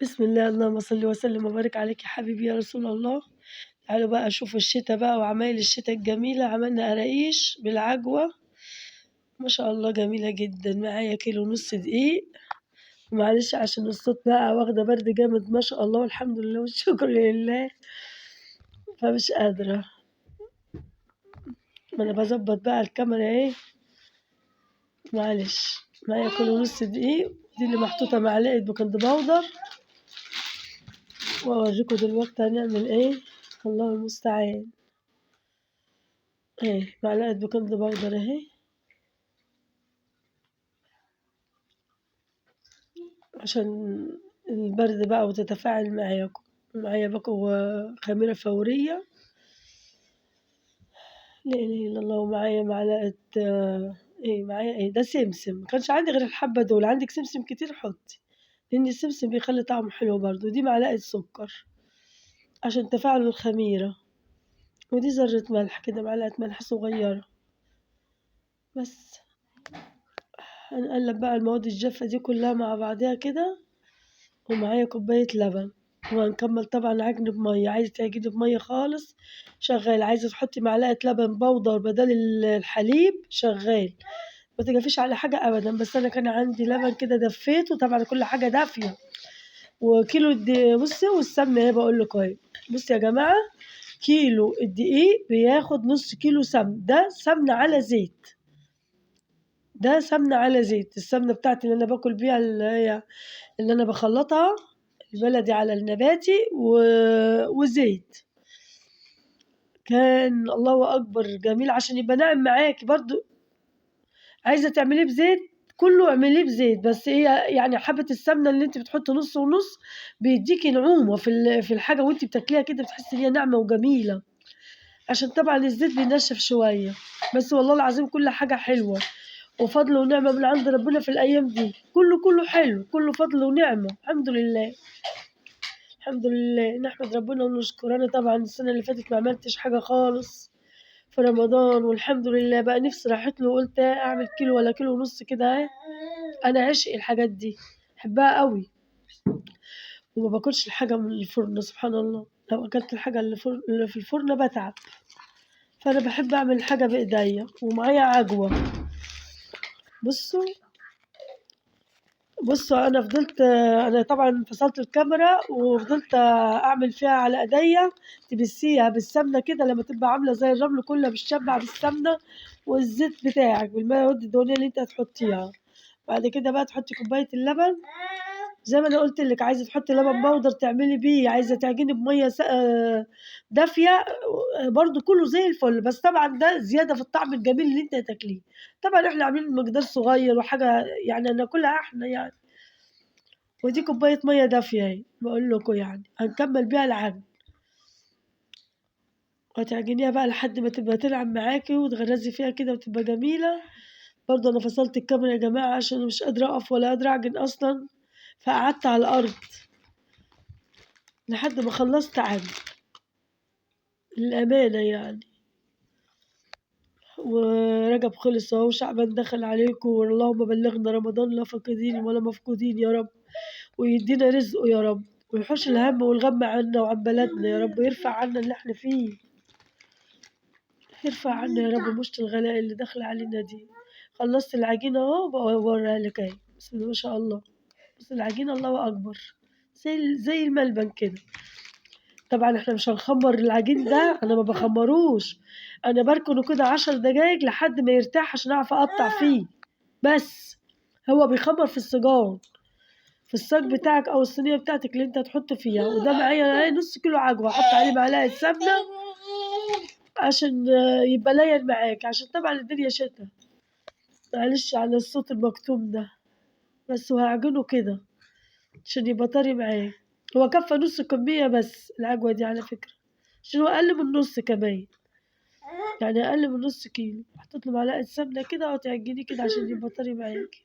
بسم الله، اللهم صل وسلم وبارك عليك يا حبيبي يا رسول الله. تعالوا بقى شوفوا الشتا بقى وعمايل الشتا الجميلة، عملنا قراقيش بالعجوة ما شاء الله جميلة جدًا. معايا كيلو ونص دقيق، ومعلش عشان الصوت بقى واخدة برد جامد ما شاء الله والحمد لله والشكر لله، فمش قادرة. ما أنا باضبط بقى الكاميرا أهي، معلش. معايا كيلو ونص دقيق، دي اللي محطوطة معلقة بيكنج باودر، وأوريكم دلوقتي هنعمل إيه، الله المستعان. أهي معلقة بيكنج باودر أهي، عشان البرد بقى وتتفاعل معاكم. معايا خميرة فورية، لا إله إلا الله. ومعايا معلقة معايا ده سمسم، مكانش عندي غير الحبة دول، عندك سمسم كتير حطي، لأن السمسم بيخلي طعمه حلو برضه. دي معلقة سكر عشان تفاعل الخميرة، ودي ذرة ملح كده، معلقة ملح صغيرة بس. هنقلب بقى المواد الجافة دي كلها مع بعضها كده، ومعايا كوباية لبن. وهنكمل طبعا عجن بمية، عايزة تعجني بمية خالص شغال، عايزة تحطي معلقة لبن بودر بدل الحليب شغال، ما تجافيش على حاجة أبدا. بس أنا كان عندي لبن كده دفيته، طبعا كل حاجة دافية. وكيلو بصي، والسمنة اهي بقول لكم اهي. بصي يا جماعة، كيلو الدقيق بياخد نص كيلو سمن، ده سمنة على زيت، ده سمنة على زيت. السمنة بتاعتي اللي أنا باكل بيها اللي أنا بخلطها البلدي على النباتي وزيت. كان الله أكبر جميل عشان يبقى ناعم معاكي برضو. عايزة تعمليه بزيت كله اعمليه بزيت، بس هي يعني حبة السمنة اللي انت بتحطي نص ونص بيديكي نعومة في الحاجة، وانت بتاكليها كده بتحسي ان هي ناعمة وجميلة، عشان طبعا الزيت بينشف شوية. بس والله العظيم كل حاجة حلوة وفضل ونعمة من عند ربنا في الأيام دي، كله حلو، كله فضل ونعمة، الحمد لله. الحمد لله، نحمد ربنا ونشكر. أنا طبعا السنة اللي فاتت ما عملتش حاجة خالص في رمضان، والحمد لله بقى نفسي راحت له، قلت أعمل كيلو ولا كيلو ونص كده اهي. أنا عشق الحاجات دي، بحبها قوي، وما باكلش الحاجة من الفرن سبحان الله. لو أكلت الحاجة اللي في الفرن بتعب، فأنا بحب أعمل الحاجة بإيديا. ومعايا عجوة، بصوا أنا فضلت، أنا طبعا فصلت الكاميرا وفضلت أعمل فيها على إيديا، تبسيها بالسمنة كده لما تبقى عاملة زي الرمل كلها بالشبع بالسمنة والزيت بتاعك بالماء الدهنية اللي انت هتحطيها. بعد كده بقى تحطي كوباية اللبن زي ما انا قلت لك، عايزة تحطي لبن بودر تعملي بيه، عايزة تعجني بمية دافية برضو كله زي الفل. بس طبعا ده زيادة في الطعم الجميل اللي انت هتاكليه. طبعا احنا عاملين مقدار صغير وحاجة يعني ناكلها احنا يعني. ودي كوباية مية دافية اهي بقول لكم، يعني هنكمل بيها العجن، وهتعجنيها بقى لحد ما تبقى تلعب معاكي وتغرزي فيها كده وتبقى جميلة. برضه أنا فصلت الكاميرا يا جماعة عشان مش قادرة أقف ولا قادرة أعجن أصلا، فقعدت على الأرض لحد ما خلصت عجن للأمانة يعني. ورجب خلص أهو، شعبان دخل عليكم، اللهم بلغنا رمضان لا فاقدين ولا مفقودين يا رب، ويدينا رزقه يا رب، ويحوش الهم والغم عنا وعن بلدنا يا رب، ويرفع عنا اللي احنا فيه، يرفع عنا يا رب مشط الغلاء اللي داخلة علينا دي. خلصت العجينة اهو بوريها لك اهي، بسم الله ما شاء الله. بس العجينة الله أكبر زي الملبن كده. طبعا احنا مش هنخمر العجين ده، أنا ما بخمروش، أنا بركنه كده 10 دقايق لحد ما يرتاح عشان أعرف أقطع فيه. بس هو بيخمر في الصاج، في الصاج بتاعك أو الصينية بتاعتك اللي أنت هتحط فيها. وده معايا اهي نص كيلو عجوة، أحط عليه معلقة سمنة عشان يبقى لين معاك، عشان طبعا الدنيا شتا، معلش على الصوت المكتوم ده. بس وهعجنه كده عشان يبقى طري معاك. هو كفى نص كمية بس العجوة دي على فكرة، عشان هو أقل من نص كمان، يعني أقل من نص كيلو. حطيت له معلقة سمنة كده وتعجنيه كده عشان يبقى طري معاكي.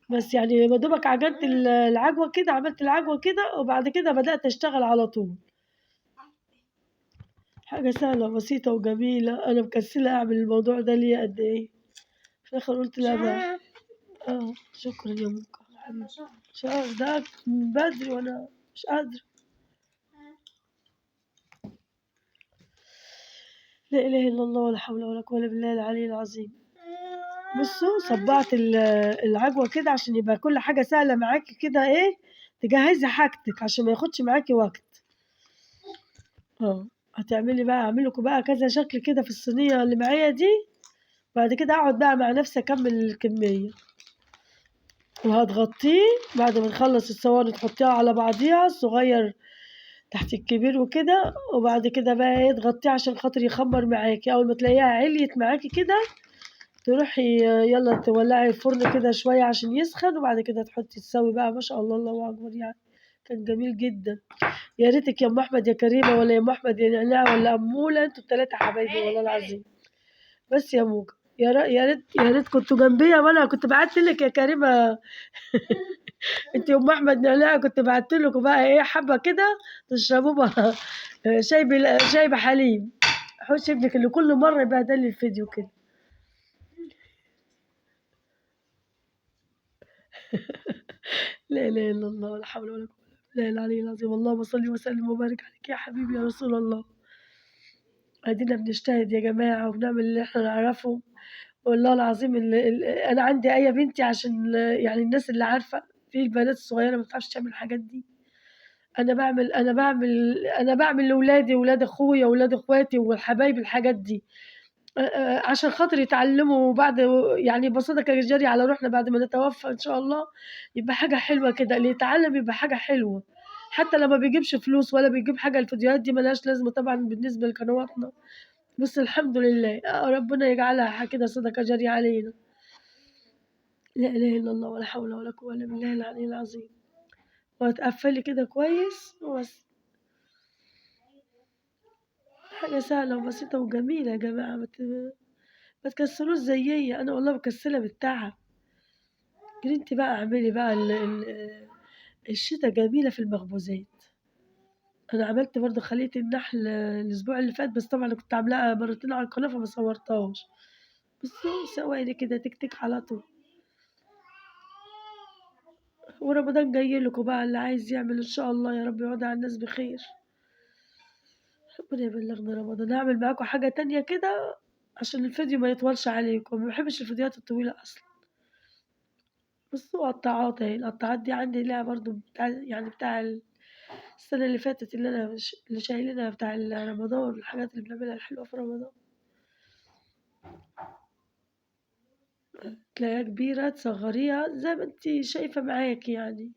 بس يعني يا دوبك عجنت العجوة كده، عملت العجوة كده وبعد كده بدأت أشتغل على طول. حاجة سهلة وبسيطة وجميلة. أنا مكسلة أعمل الموضوع ده ليه قد إيه، في الآخر قلت لا بقى. شكرا يا مكة حبيبي. شهر ده من بدري وأنا مش قادرة. لا إله إلا الله ولا حول ولا قوة إلا بالله العلي العظيم. بصوا صبعت العجوة كده عشان يبقى كل حاجة سهلة معاكي كده، إيه تجهزي حاجتك عشان ما ياخدش معاكي وقت. هتعملي بقى، أعمل لكم بقى كذا شكل كده في الصينية اللي معايا دي، بعد كده أقعد بقى مع نفسي أكمل الكمية. وهتغطيه بعد ما نخلص الصواني، تحطيها على بعضيها الصغير تحت الكبير وكده، وبعد كده بقى ايه تغطيه عشان خاطر يخمر معاكي. أول ما تلاقيها عليت معاكي كده تروحي يلا تولعي الفرن كده شوية عشان يسخن، وبعد كده تحطي تسوي بقى. ما شاء الله الله أكبر يعني، كان جميل جدا. يا ريتك يا أم أحمد يا كريمة، ولا يا أم أحمد يا نعناع، ولا أمولة، انتوا التلاتة حبايبي والله العظيم. بس يا موجة يا ريت كنتوا جنبيا، وانا كنت بعتلك يا كريمة. انت يا أم أحمد نعناع كنت بعتلكوا بقى ايه حبة كده تشربوا بقى شاي بحليب. حوش ابنك اللي كل مرة يبهدل لي الفيديو كده. لا إله إلا الله ولا حول ولا قوة إلا بالله العلي العظيم. اللهم صل وسلم وبارك عليك يا حبيبي يا رسول الله. أدينا بنجتهد يا جماعة وبنعمل اللي إحنا نعرفه. والله العظيم أنا عندي آية بنتي عشان يعني الناس اللي عارفة، في البنات الصغيرة ما بتعرفش تعمل الحاجات دي. أنا بعمل لولادي وولاد أخويا وولاد أخواتي والحبايب الحاجات دي. عشان خاطر يتعلموا بعد، يعني يبقى صدقة جارية على روحنا بعد ما نتوفى إن شاء الله. يبقى حاجة حلوة كده، اللي يتعلم يبقى حاجة حلوة. حتى لما بيجيبش فلوس ولا بيجيب حاجة، الفيديوهات دي ملهاش لازمة طبعا بالنسبة لقنواتنا. بس الحمد لله ربنا يجعلها كده صدقة جارية علينا. لا إله إلا الله ولا حول ولا قوة إلا بالله العلي العظيم. وهتقفلي كده كويس وبس. حاجة سهلة وبسيطة وجميلة يا جماعة، ما تكسلوش زيي، أنا والله مكسلة بالتعب. انت بقى اعملي بقى الشتا جميلة في المخبوزات. أنا عملت برضه خلية النحل الأسبوع اللي فات، بس طبعا كنت عاملاها مرتين على القناة فما صورتهاش. بس ثواني كده تك على طول. ورمضان جاي لكم بقى، اللي عايز يعمل إن شاء الله يا رب يقعد على الناس بخير. ربنا يبلغنا رمضان. هعمل معاكم حاجة تانية كده عشان الفيديو ما يطولش عليكم، ما بحبش الفيديوهات الطويلة أصلا. بصوا قطاعات اهي، القطاعات دي عندي ليها برضو بتاع، يعني بتاع السنة اللي فاتت اللي أنا اللي شايلينها بتاع رمضان، الحاجات اللي بنعملها الحلوة في رمضان. تلاقيها كبيرة تصغريها زي ما انتي شايفة معاكي يعني.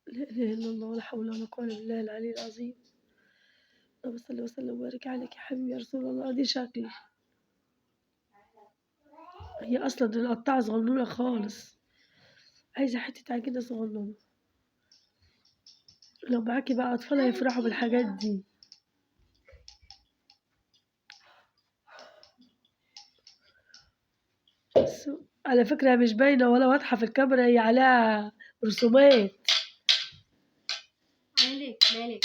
لا إله إلا الله ولا حول ولا قوة إلا بالله العلي العظيم. اللهم صل وسلم وبارك عليك يا حبيبي يا رسول الله. دي شكل، هي أصلا القطاعة صغنونة خالص، عايزة حتة عجينة صغنونة. لو معاكي بقى أطفال هيفرحوا بالحاجات دي. بس على فكرة هي مش باينة ولا واضحة في الكاميرا، هي عليها رسومات. مالك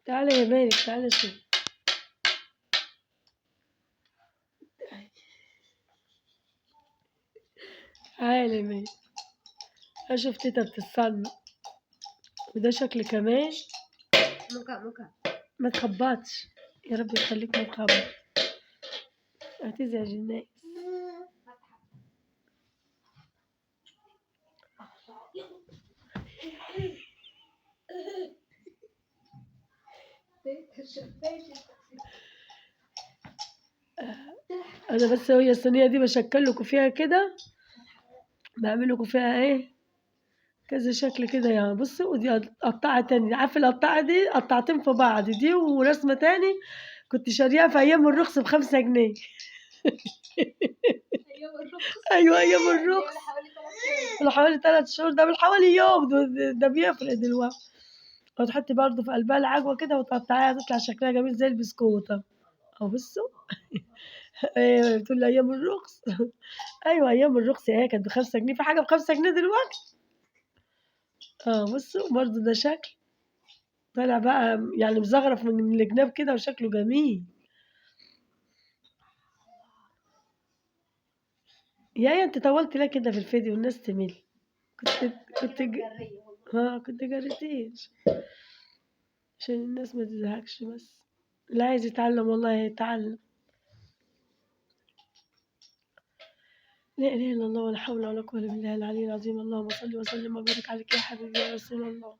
تعالى يا مالك تعالى شوف. تعالى يا مالك. أشوف تيتا بتتصنع. وده شكل كمان. موكا ما تخبطش، يا رب يخليك ما تخبط. هتزعج الناس. أنا بس هي الصينية دي بشكل لكم فيها كده، بعمل لكم فيها إيه كذا شكل كده يعني. بصي ودي قطعة تانية، عارفة القطعة دي قطعتين في بعض، دي ورسمة تاني كنت شاريها في أيام الرخص ب5 جنيه. أيوة أيام الرخص، من حوالي 3 شهور، ده من حوالي يوم، ده بيفرق دلوقتي. وتحطي برضه في قلبها العجوة كده وتقطعيها تطلع شكلها جميل زي البسكوتة. أهو بصوا. أيوة بتقول لي أيام الرخص. أيوة أيام الرخص، هي كانت ب5 جنيه، في حاجة ب5 جنيه دلوقتي. بصوا برضه ده شكل طالع بقى يعني مزخرف من الجناب كده وشكله جميل. يا أنتِ طوّلتِ ليه كده في الفيديو الناس تمِل، كنتِ كنتِ ج جرية والله. كنتِ جريتيش عشان الناس ما تزهقش بس، اللي عايز يتعلّم والله هيتعلّم. لا إله إلا الله ولا حول ولا قوة إلا بالله العلي العظيم، اللهم صل وسلم وبارك عليك يا حبيبي يا رسول الله.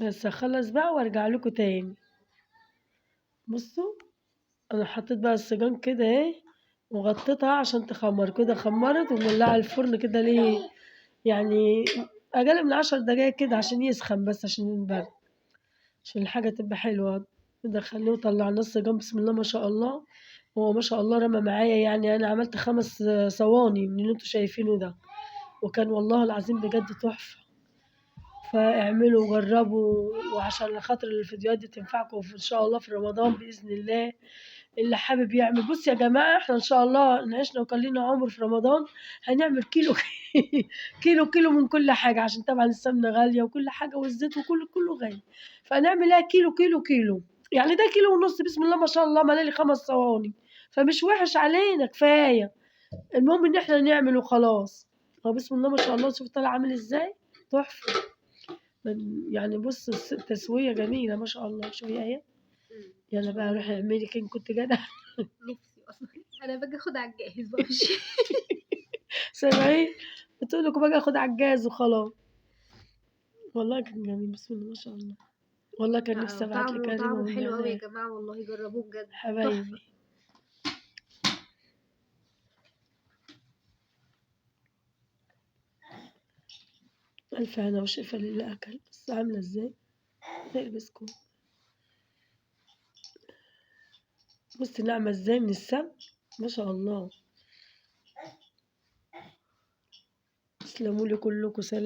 بس هاخلّص بقى وأرجع لكم تاني. بُصّوا، أنا حطيت بقى السِّجان كده أهي وغطيتها عشان تخمّر، كده خمّرت ومولعة الفرن كده ليه، يعني أقل من 10 دقايق كده عشان يسخن بس عشان البرد، عشان الحاجة تبقى حلوة. دخلناه وطلعناه السِّجان بسم الله ما شاء الله، هو ما شاء الله رمى معايا يعني أنا عملت 5 صواني من اللي أنتم شايفينه ده، وكان والله العظيم بجد تحفة. فاعملوا وجرّبوا وعشان خاطر الفيديوهات دي تنفعكم إن شاء الله في رمضان بإذن الله، اللي حابب يعمل بُصّوا يا جماعة إحنا إن شاء الله إن عِشنا وكان لينا عُمر في رمضان هنعمل كيلو كيلو من كل حاجة، عشان طبعًا السمنة غالية وكل حاجة والزيت كلّه غالي، فهنعمل إيه كيلو، يعني ده كيلو ونُص بسم الله ما شاء الله ملا لي 5 صواني، فمش وِحِش علينا كفاية، المهم إن إحنا نعمل وخلاص. هو بسم الله ما شاء الله شوف طالع عامل إزاي، تحفة. يعني بُص تسوية جميلة ما شاء الله، شوفي أهي، ما يالّا شاء بقى روحي الله. اعملي كده كنتِ جدعة. نفسي أصلًا. أنا باجي آخُد على الجاهز وأمشي. سامعين؟ بتقول لكم باجي آخد على الجاهز وخلاص. والله كان جميل بسم الله ما شاء الله، والله كان لأ نفسي أبعت لِك يا ريمة طعمه حلو أوي يا والنعناع، جماعة والله جرّبوه بجد تحفة. حبايبي. ألف هنا وشفا للي أكل، بُصّي عاملة إزاي، زي البسكوت. بُصّي ناعمة إزاي من السمن، ما شاء الله. تسلموا لي كلكم، سلام.